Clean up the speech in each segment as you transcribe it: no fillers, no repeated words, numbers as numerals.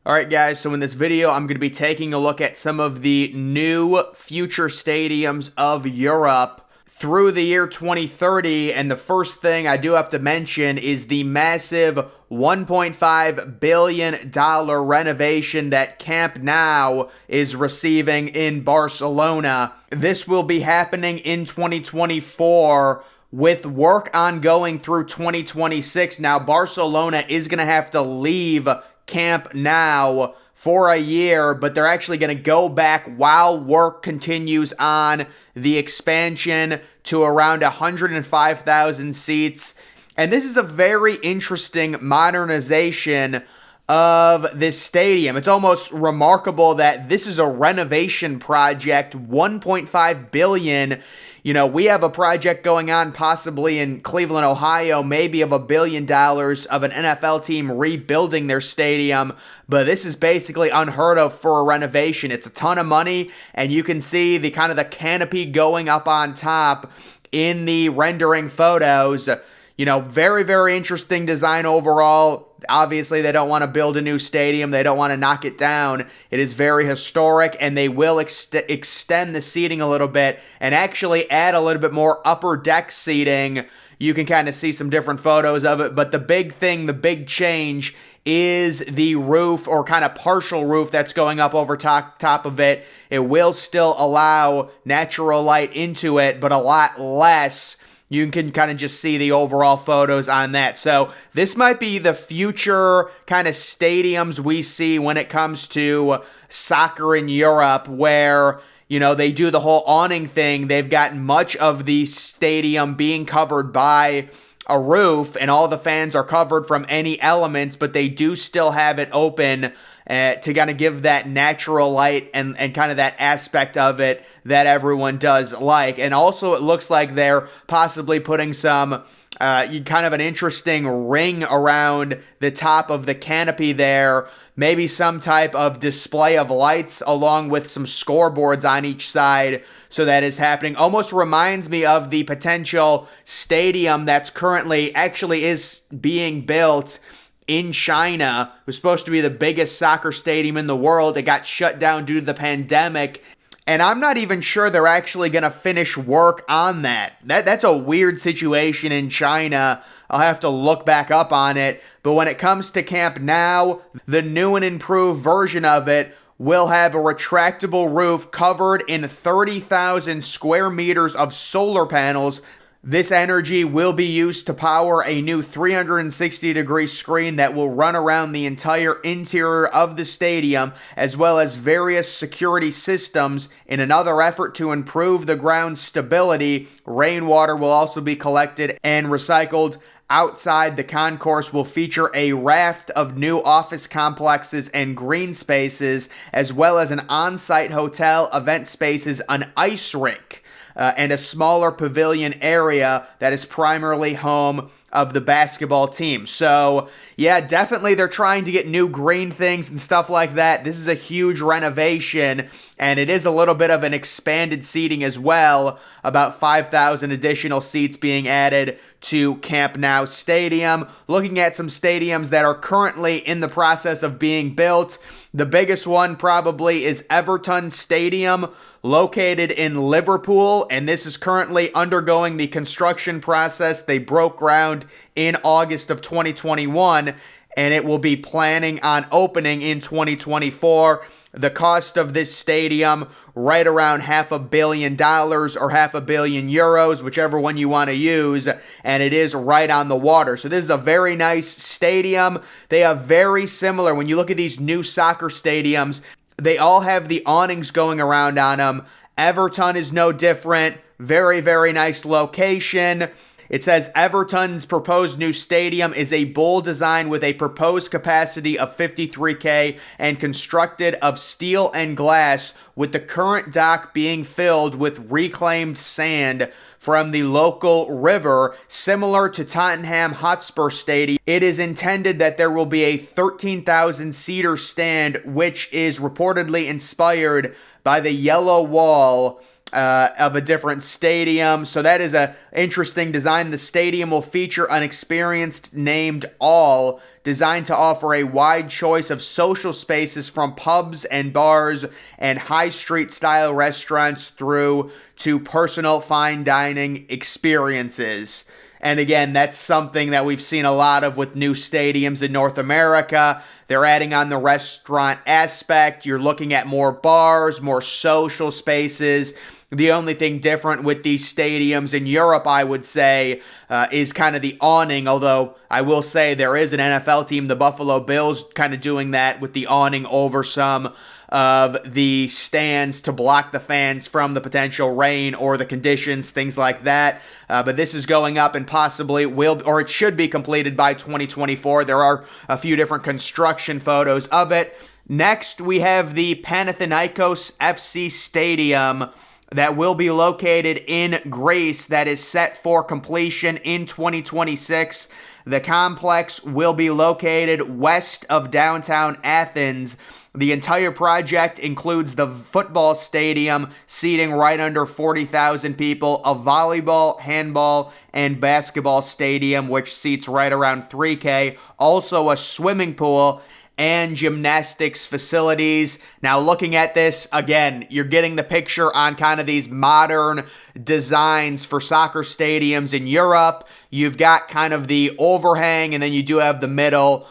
Alright guys, so in this video I'm going to be taking a look at some of the new future stadiums of Europe through the year 2030, and the first thing I do have to mention is the massive $1.5 billion renovation that Camp Nou is receiving in Barcelona. This will be happening in 2024 with work ongoing through 2026. Now, Barcelona is going to have to leave Camp Nou for a year, but they're actually going to go back while work continues on the expansion to around 105,000 seats. And this is a very interesting modernization of this stadium. It's almost remarkable that this is a renovation project, 1.5 billion. You know, we have a project going on possibly in Cleveland, Ohio, maybe of $1 billion of an NFL team rebuilding their stadium, but this is basically unheard of for a renovation. It's a ton of money, and you can see the kind of the canopy going up on top in the rendering photos. You know, very, very interesting design overall. Obviously, they don't want to build a new stadium. They don't want to knock it down. It is very historic, and they will extend the seating a little bit and actually add a little bit more upper deck seating. You can kind of see some different photos of it, but the big thing, the big change is the roof, or kind of partial roof, that's going up over top of it. It will still allow natural light into it, but a lot less. You can kind of just see the overall photos on that. So this might be the future kind of stadiums we see when it comes to soccer in Europe, where, you know, they do the whole awning thing. They've got much of the stadium being covered by a roof, and all the fans are covered from any elements, but they do still have it open to kind of give that natural light and kind of that aspect of it that everyone does like. And also it looks like they're possibly putting some kind of an interesting ring around the top of the canopy there. Maybe some type of display of lights along with some scoreboards on each side. So that is happening. Almost reminds me of the potential stadium that's currently actually is being built in China. It was supposed to be the biggest soccer stadium in the world. It got shut down due to the pandemic. And I'm not even sure they're actually going to finish work on that. That's a weird situation in China. I'll have to look back up on it. But when it comes to Camp Nou, the new and improved version of it will have a retractable roof covered in 30,000 square meters of solar panels. This energy will be used to power a new 360-degree screen that will run around the entire interior of the stadium, as well as various security systems. In another effort to improve the ground's stability, rainwater will also be collected and recycled. Outside, the concourse will feature a raft of new office complexes and green spaces, as well as an on-site hotel, event spaces, an ice rink, and a smaller pavilion area that is primarily home of the basketball team. So, yeah, definitely they're trying to get new green things and stuff like that. This is a huge renovation, and it is a little bit of an expanded seating as well. About 5,000 additional seats being added to Camp Nou Stadium. Looking at some stadiums that are currently in the process of being built. The biggest one probably is EVERTON Stadium, located in Liverpool, and this is currently undergoing the construction process. They broke ground in August of 2021, and it will be planning on opening in 2024. The cost of this stadium, right around $500 million or €500 million, whichever one you want to use, and it is right on the water. So this is a very nice stadium. They are very similar. When you look at these new soccer stadiums, they all have the awnings going around on them. Everton is no different. Very, very nice location. It says Everton's proposed new stadium is a bold design with a proposed capacity of 53K and constructed of steel and glass, with the current dock being filled with reclaimed sand from the local river, similar to Tottenham Hotspur Stadium. It is intended that there will be a 13,000-seater stand, which is reportedly inspired by the yellow wall of a different stadium. So that is a interesting design. The stadium will feature an experience named All, designed to offer a wide choice of social spaces from pubs and bars and high street style restaurants through to personal fine dining experiences. And again, that's something that we've seen a lot of with new stadiums in North America. They're adding on the restaurant aspect. You're looking at more bars, more social spaces. The only thing different with these stadiums in Europe, I would say, is kind of the awning. Although I will say there is an NFL team, the Buffalo Bills, kind of doing that with the awning over some of the stands to block the fans from the potential rain or the conditions, things like that. But this is going up and possibly will, or it should be completed by 2024. There are a few different construction photos of it. Next, we have the Panathinaikos FC Stadium that will be located in Greece, that is set for completion in 2026. The complex will be located west of downtown Athens. The entire project includes the football stadium, seating right under 40,000 people, a volleyball, handball, and basketball stadium, which seats right around 3K, also a swimming pool, and gymnastics facilities. Now, looking at this, again, you're getting the picture on kind of these modern designs for soccer stadiums in Europe. You've got kind of the overhang, and then you do have the middle,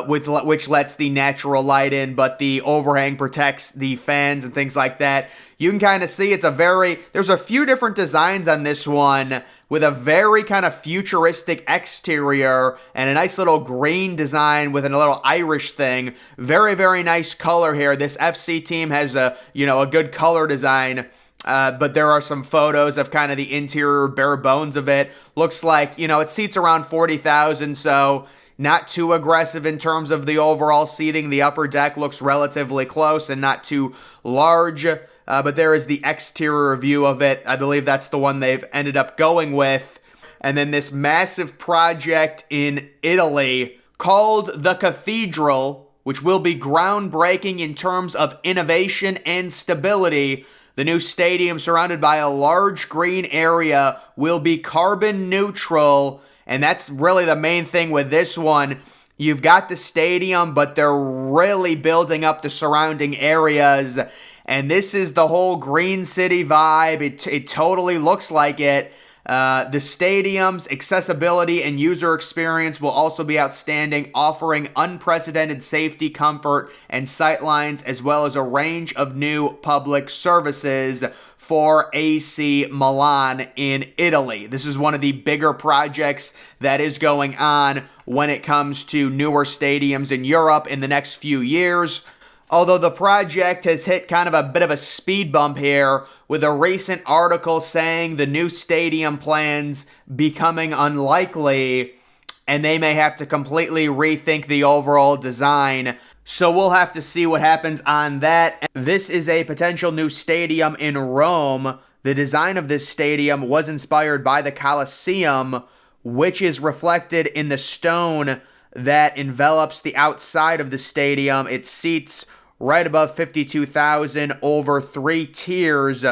which lets the natural light in, but the overhang protects the fans and things like that. You can kind of see there's a few different designs on this one, with a very kind of futuristic exterior and a nice little green design with a little Irish thing. Very, very nice color here. This FC team has a good color design. But there are some photos of kind of the interior bare bones of it. Looks like, it seats around 40,000, so not too aggressive in terms of the overall seating. The upper deck looks relatively close and not too large. But there is the exterior view of it. I believe that's the one they've ended up going with. And then this massive project in Italy called the Cathedral, which will be groundbreaking in terms of innovation and stability. The new stadium, surrounded by a large green area, will be carbon neutral. And that's really the main thing with this one. You've got the stadium, but they're really building up the surrounding areas. And this is the whole Green City vibe. It totally looks like it. The stadium's accessibility and user experience will also be outstanding, offering unprecedented safety, comfort, and sightlines, as well as a range of new public services for AC Milan in Italy. This is one of the bigger projects that is going on when it comes to newer stadiums in Europe in the next few years. Although the project has hit kind of a bit of a speed bump here, with a recent article saying the new stadium plans becoming unlikely, and they may have to completely rethink the overall design. So we'll have to see what happens on that. This is a potential new stadium in Rome. The design of this stadium was inspired by the Colosseum, which is reflected in the stone that envelops the outside of the stadium. It seats right above 52,000 over 3 tiers.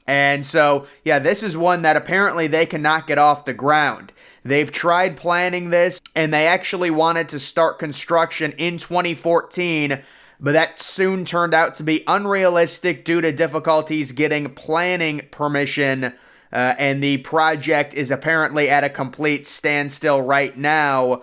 And so, yeah, this is one that apparently they cannot get off the ground. They've tried planning this, and they actually wanted to start construction in 2014, but that soon turned out to be unrealistic due to difficulties getting planning permission, and the project is apparently at a complete standstill right now.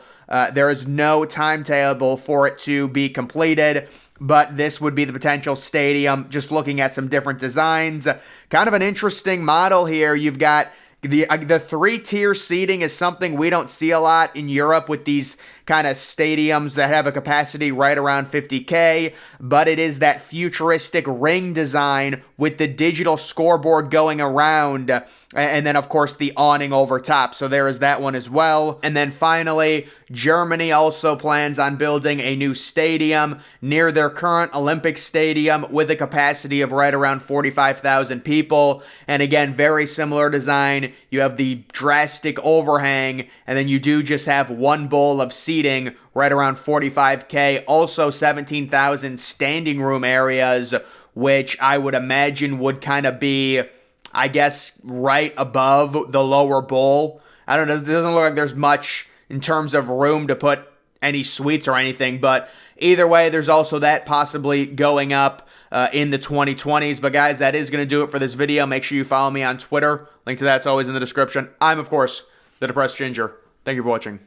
There is no timetable for it to be completed, but this would be the potential stadium. Just looking at some different designs, kind of an interesting model here. You've got the 3-tier seating is something we don't see a lot in Europe with these kind of stadiums that have a capacity right around 50K, but it is that futuristic ring design with the digital scoreboard going around, and then of course the awning over top. So there is that one as well. And then finally, Germany also plans on building a new stadium near their current Olympic stadium with a capacity of right around 45,000 people. And again, very similar design. You have the drastic overhang, and then you do just have one bowl of seating right around 45K. Also 17,000 standing room areas, which I would imagine would kind of be I guess, right above the lower bowl. I don't know. It doesn't look like there's much in terms of room to put any sweets or anything, but either way, there's also that possibly going up in the 2020s. But guys, that is going to do it for this video. Make sure you follow me on Twitter. Link to that's always in the description. I'm, of course, the Depressed Ginger. Thank you for watching.